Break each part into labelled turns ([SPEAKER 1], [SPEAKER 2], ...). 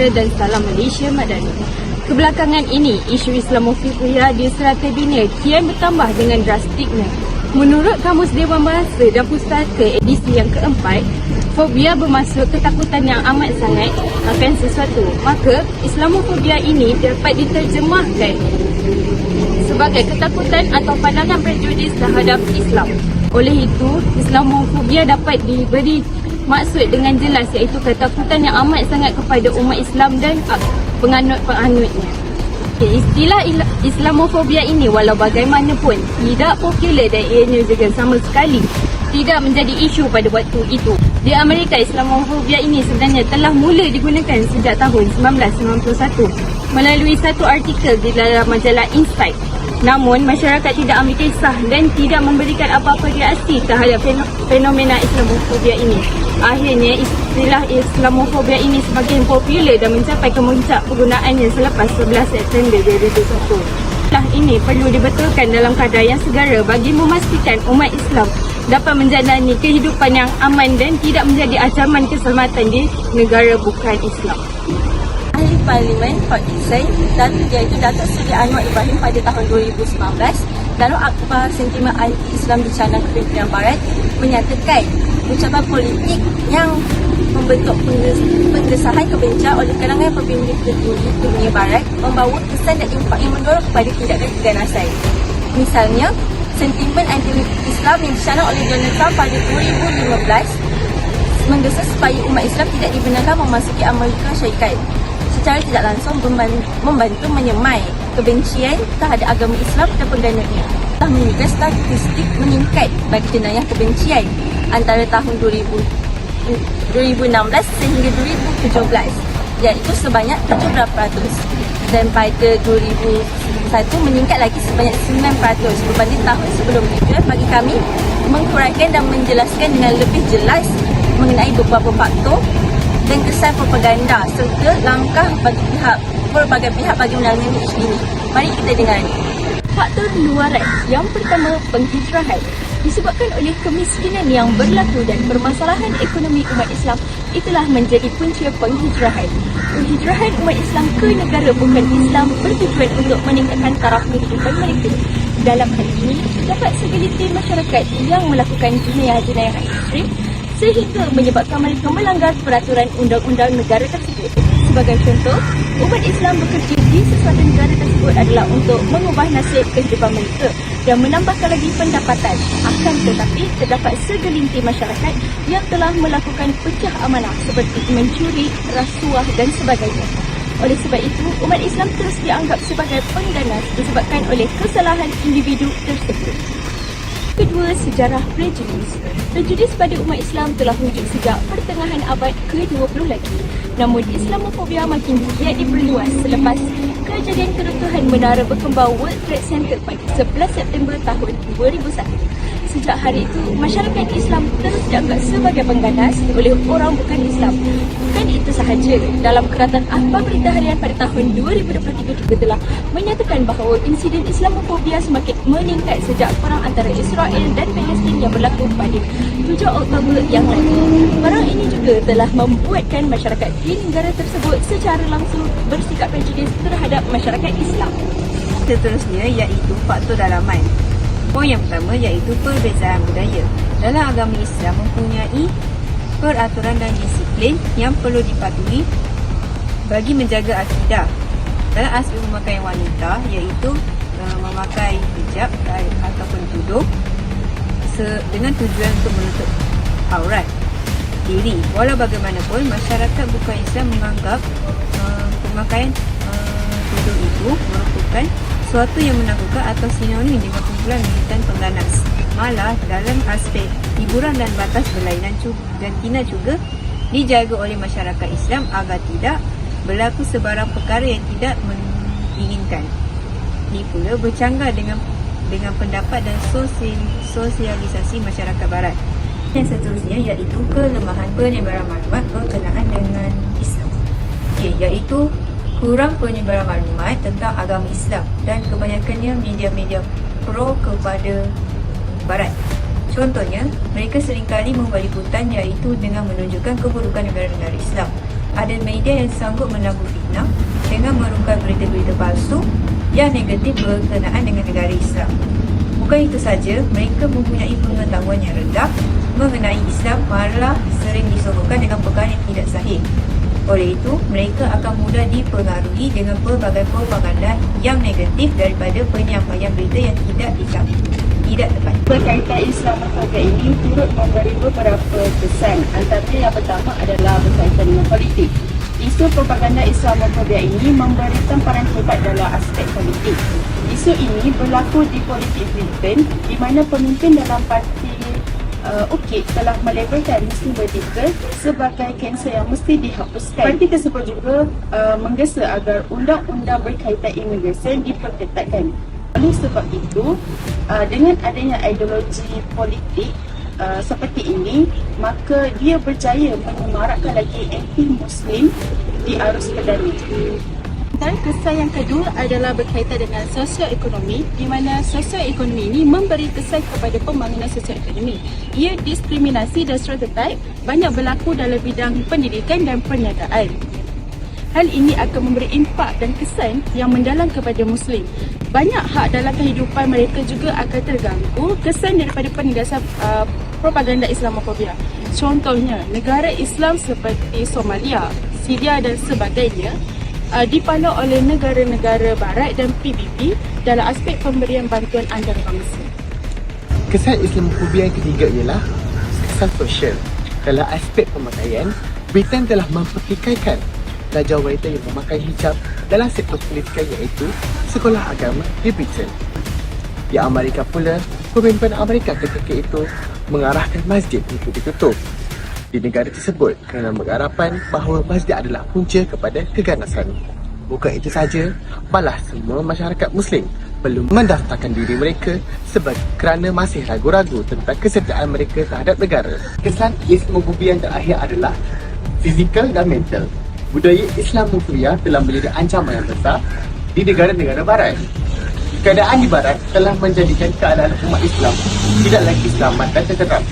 [SPEAKER 1] Sejahtera dan Salam Malaysia Madani. Kebelakangan ini, isu Islamofobia di serata dunia kian bertambah dengan drastiknya. Menurut Kamus Dewan Bahasa dan Pustaka edisi yang keempat, fobia bermaksud ketakutan yang amat sangat akan sesuatu. Maka, Islamofobia ini dapat diterjemahkan sebagai ketakutan atau pandangan prejudis terhadap Islam. Oleh itu, Islamofobia dapat diberi maksud dengan jelas, iaitu ketakutan yang amat sangat kepada umat Islam dan penganut-penganutnya. Istilah Islamofobia ini walau bagaimanapun tidak popular dan ianya juga sama sekali tidak menjadi isu pada waktu itu. Di Amerika, Islamofobia ini sebenarnya telah mula digunakan sejak tahun 1991 melalui satu artikel di dalam majalah Insight. Namun, masyarakat tidak ambil kisah dan tidak memberikan apa-apa reaksi terhadap fenomena Islamofobia ini. Akhirnya, istilah Islamofobia ini semakin popular dan mencapai kemuncak penggunaannya selepas 11 September 2001. Istilah ini perlu dibetulkan dalam kadar yang segera bagi memastikan umat Islam dapat menjalani kehidupan yang aman dan tidak menjadi ancaman keselamatan di negara bukan Islam.
[SPEAKER 2] Ahli Parlimen Port Dickson dan iaitu Datuk Seri Anwar Ibrahim pada tahun 2019 dalam akhbar sentimen anti-Islam di China Kebencian Barat menyatakan ucapan politik yang membentuk pengesahan kebencian oleh kalangan pemimpin dunia Barat membawa kesan dan impak yang mendorong kepada tindakan keganasan. Misalnya, sentimen anti-Islam yang dicanang oleh Donald Trump pada 2015 menggesa supaya umat Islam tidak dibenarkan memasuki Amerika Syarikat, secara tidak langsung membantu menyemai kebencian terhadap agama Islam dan pengganutnya. Telah menunjukkan statistik meningkat bagi jenayah kebencian antara tahun 2016 sehingga 2017, iaitu sebanyak 17%, dan pada 2001 meningkat lagi sebanyak 9% berbanding tahun sebelumnya. Bagi kami, menguraikan dan menjelaskan dengan lebih jelas mengenai beberapa faktor dan kesan propaganda serta langkah bagi berbagai pihak bagi menangani isu ini. Mari kita dengar.
[SPEAKER 1] Faktor luaran. Yang pertama, penghijrahan. Disebabkan oleh kemiskinan yang berlaku dan permasalahan ekonomi umat Islam, itulah menjadi punca penghijrahan. Penghijrahan umat Islam ke negara bukan Islam bertujuan untuk meningkatkan taraf kehidupan mereka. Dalam hal ini, terdapat segelintir masyarakat yang melakukan jenayah-jenayah ekstrim sehingga menyebabkan mereka melanggar peraturan undang-undang negara tersebut. Sebagai contoh, umat Islam bekerja di sesuatu negara tersebut adalah untuk mengubah nasib kehidupan mereka dan menambahkan lagi pendapatan. Akan tetapi, terdapat segelintir masyarakat yang telah melakukan pecah amanah seperti mencuri, rasuah dan sebagainya. Oleh sebab itu, umat Islam terus dianggap sebagai pengganas disebabkan oleh kesalahan individu tersebut. Kedua, sejarah prejudis. Prejudis pada umat Islam telah wujud sejak pertengahan abad ke-20 lagi. Namun, Islamofobia makin giat diperluas selepas kejadian keruntuhan menara berkembang World Trade Center pada 11 September tahun 2001. Sejak hari itu, masyarakat Islam terus dianggap sebagai pengganas oleh orang bukan Islam. Bukan itu sahaja, dalam keratan akhbar berita harian pada tahun 2023 juga telah menyatakan bahawa insiden Islamofobia semakin meningkat sejak perang antara Israel dan Palestin yang berlaku pada 7 Oktober yang lalu. Perang ini juga telah membuatkan masyarakat di negara tersebut secara langsung bersikap prejudis terhadap masyarakat Islam.
[SPEAKER 3] Seterusnya iaitu faktor dalaman. Poin yang pertama iaitu perbezaan budaya. Dalam agama Islam mempunyai peraturan dan disiplin yang perlu dipatuhi bagi menjaga akidah. Dalam aspek pemakaian wanita iaitu memakai hijab ataupun tudung dengan tujuan untuk menutup aurat diri. Walau bagaimanapun, masyarakat bukan Islam menganggap pemakaian tudung itu merupakan suatu yang menakutkan atau sinonim dengan kumpulan militan pengganas. Malah dalam aspek hiburan dan batas berlainan jantina juga dijaga oleh masyarakat Islam agar tidak berlaku sebarang perkara yang tidak diinginkan. Ini pula bercanggah dengan pendapat dan sosialisasi masyarakat Barat. Yang seterusnya iaitu kelemahan penyebaran maklumat berkenaan dengan Islam. Iaitu kurang penyebaran maklumat tentang agama Islam dan kebanyakannya media-media pro kepada Barat. Contohnya, mereka seringkali membuat liputan iaitu dengan menunjukkan keburukan negara-negara Islam. ada media yang sanggup menabur fitnah dengan merungkai berita-berita palsu yang negatif berkenaan dengan negara Islam. Bukan itu saja, mereka mempunyai pengetahuan yang rendah mengenai Islam, malah sering disogokkan dengan perkara yang tidak sahih. Oleh itu, mereka akan mudah dipengaruhi dengan pelbagai propaganda yang negatif daripada penyampaian berita yang tidak tepat.
[SPEAKER 4] Berkaitan Islamofobia ini turut memberi beberapa kesan. Antaranya yang pertama adalah berkaitan dengan politik. Isu propaganda Islamofobia ini memberi temparan hebat dalam aspek politik. Isu ini berlaku di politik Filipin di mana pemimpin dalam parti UKIP telah melabelkan Muslim Vertical sebagai kanser yang mesti dihapuskan. Parti tersebut juga menggesa agar undang-undang berkaitan imigresen diperketatkan. Oleh sebab itu, dengan adanya ideologi politik seperti ini, maka dia berjaya menyemarakkan lagi anti-Muslim di arus perdana.
[SPEAKER 2] Dan kesan yang kedua adalah berkaitan dengan sosioekonomi, di mana sosioekonomi ini memberi kesan kepada pembangunan sosioekonomi. Ia diskriminasi dan stereotip banyak berlaku dalam bidang pendidikan dan perniagaan. Hal ini akan memberi impak dan kesan yang mendalam kepada Muslim. Banyak hak dalam kehidupan mereka juga akan terganggu kesan daripada penindasan propaganda Islamofobia. Contohnya, negara Islam seperti Somalia, Syria dan sebagainya dipandang oleh negara-negara barat dan PBB dalam aspek pemberian bantuan antarabangsa.
[SPEAKER 5] Kesan Islamofobia yang ketiga ialah kesan sosial. Dalam aspek pemakaian, Britain telah mempertikaikan pelajar wanita yang memakai hijab dalam sektor pendidikan iaitu sekolah agama di Britain. Di Amerika pula, pemimpin Amerika ketika itu mengarahkan masjid untuk ditutup di negara tersebut kerana berharapan bahawa masjid adalah punca kepada keganasan. Bukan itu saja, malah semua masyarakat Muslim perlu mendaftarkan diri mereka kerana masih ragu-ragu tentang kesetiaan mereka terhadap negara. Kesan Islamofobia yang terakhir adalah fizikal dan mental. Budaya Islamofobia telah menjadi ancaman yang besar di negara-negara barat. Keadaan di barat telah menjadikan keadaan umat Islam tidak lagi selamat dan tenteram.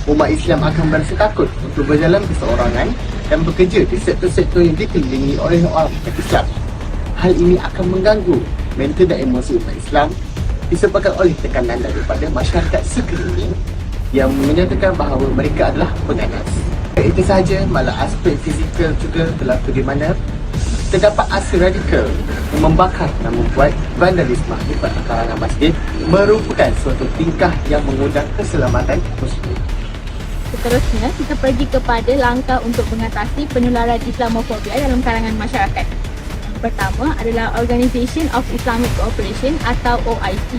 [SPEAKER 5] Umat Islam akan merasa takut untuk berjalan berseorangan dan bekerja di sektor-sektor yang dikelilingi oleh orang Islam. Hal ini akan mengganggu mental dan emosi umat Islam disebabkan oleh tekanan daripada masyarakat sekeliling yang menyatakan bahawa mereka adalah pengganas. Itu sahaja, malah aspek fizikal juga berlaku di mana terdapat aksi radikal yang membakar dan membuat vandalisme di kalangan masjid merupakan suatu tingkah yang mengundang keselamatan Muslim.
[SPEAKER 1] Seterusnya, kita pergi kepada langkah untuk mengatasi penularan Islamofobia dalam kalangan masyarakat. Pertama adalah Organisation of Islamic Cooperation atau OIC.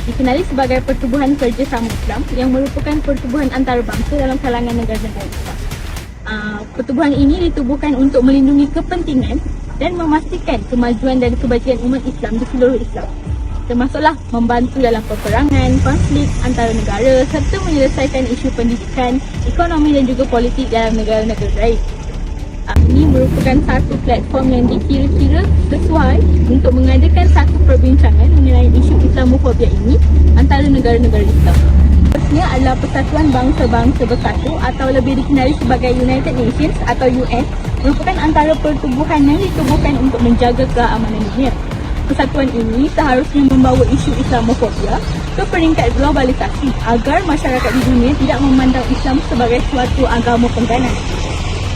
[SPEAKER 1] Dikenali sebagai pertubuhan kerjasama Islam yang merupakan pertubuhan antarabangsa dalam kalangan negara-negara Islam. Pertubuhan ini ditubuhkan untuk melindungi kepentingan dan memastikan kemajuan dan kebajikan umat Islam di seluruh Islam, termasuklah membantu dalam peperangan, konflik antara negara serta menyelesaikan isu pendidikan, ekonomi dan juga politik dalam negara-negara lain. Ini merupakan satu platform yang dikira-kira sesuai untuk mengadakan satu perbincangan mengenai isu Islamofobia ini antara negara-negara Islam. Seterusnya adalah Persatuan Bangsa-Bangsa Bersatu atau lebih dikenali sebagai United Nations atau UN, merupakan antara pertubuhan yang ditubuhkan untuk menjaga keamanan dunia. Persatuan ini seharusnya membawa isu Islamofobia ke peringkat globalisasi agar masyarakat di dunia tidak memandang Islam sebagai suatu agama pengganas.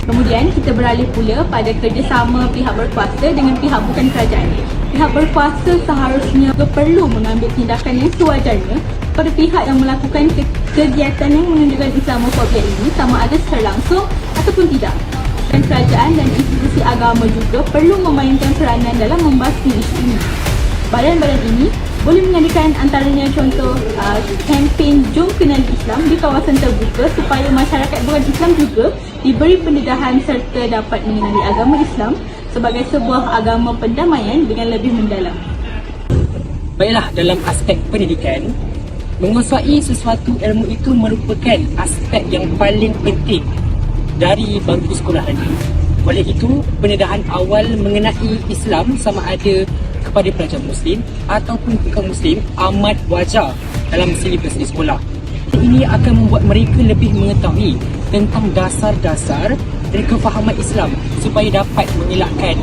[SPEAKER 1] Kemudian kita beralih pula pada kerjasama pihak berkuasa dengan pihak bukan kerajaan. Pihak berkuasa seharusnya perlu mengambil tindakan yang sewajarnya pada pihak yang melakukan kegiatan yang menunjukkan Islamofobia ini, sama ada secara langsung ataupun tidak. Dan kerajaan dan institusi agama juga perlu memainkan peranan dalam membasmi isu ini. Badan-badan ini boleh mengadakan antaranya contoh kempen Jom Kenali Islam di kawasan terbuka supaya masyarakat bukan Islam juga diberi pendedahan serta dapat mengenali agama Islam sebagai sebuah agama pendamaian dengan lebih mendalam.
[SPEAKER 6] Baiklah, dalam aspek pendidikan, menguasai sesuatu ilmu itu merupakan aspek yang paling penting dari bangku sekolah ini. Oleh itu, pendedahan awal mengenai Islam sama ada kepada pelajar Muslim ataupun bukan Muslim amat wajar dalam silibus di sekolah. Ini akan membuat mereka lebih mengetahui tentang dasar-dasar dan kefahaman Islam supaya dapat mengelakkan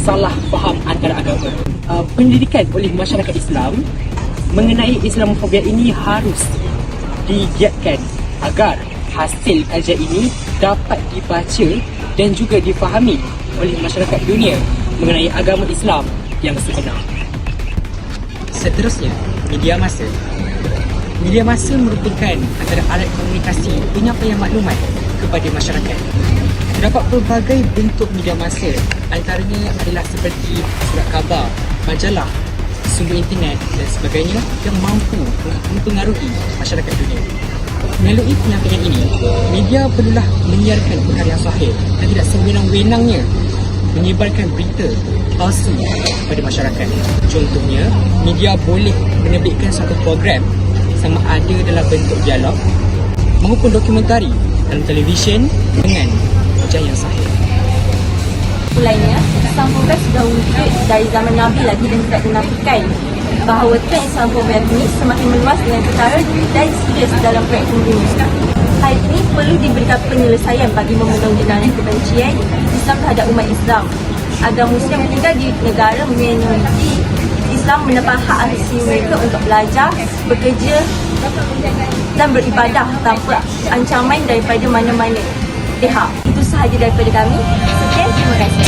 [SPEAKER 6] salah faham antara agama. Pendidikan oleh masyarakat Islam mengenai Islamofobia ini harus digiatkan agar hasil kajian ini dapat dibaca dan juga difahami oleh masyarakat dunia mengenai agama Islam yang sebenar. Seterusnya, media massa. Media massa merupakan antara alat komunikasi penyampaian maklumat kepada masyarakat. Terdapat pelbagai bentuk media massa, antaranya adalah seperti surat khabar, majalah, sumber internet dan sebagainya yang mampu mempengaruhi masyarakat dunia. Melalui penyampaian ini, media perlulah menyiarkan perkara yang sahih dan tidak sewenang-wenangnya menyebarkan berita palsu kepada masyarakat. Contohnya, media boleh menerbitkan satu program sama ada dalam bentuk dialog maupun dokumentari dalam televisyen dengan wajah yang sahih.
[SPEAKER 2] Lainnya, Islamofobia sudah wujud dari zaman Nabi lagi dan tidak dinafikan bahawa tren Islamofobia ini semakin meluas dengan ketara dan serius dalam proyek pembunuhan. Hal ini perlu diberikan penyelesaian bagi memenuhi jenayah kebencian Islam terhadap umat Islam agar Muslim yang tinggal di negara minoriti Islam mendapat hak asasi mereka untuk belajar, bekerja dan beribadah tanpa ancaman daripada mana-mana pihak. Itu sahaja daripada kami. Sekian, terima kasih.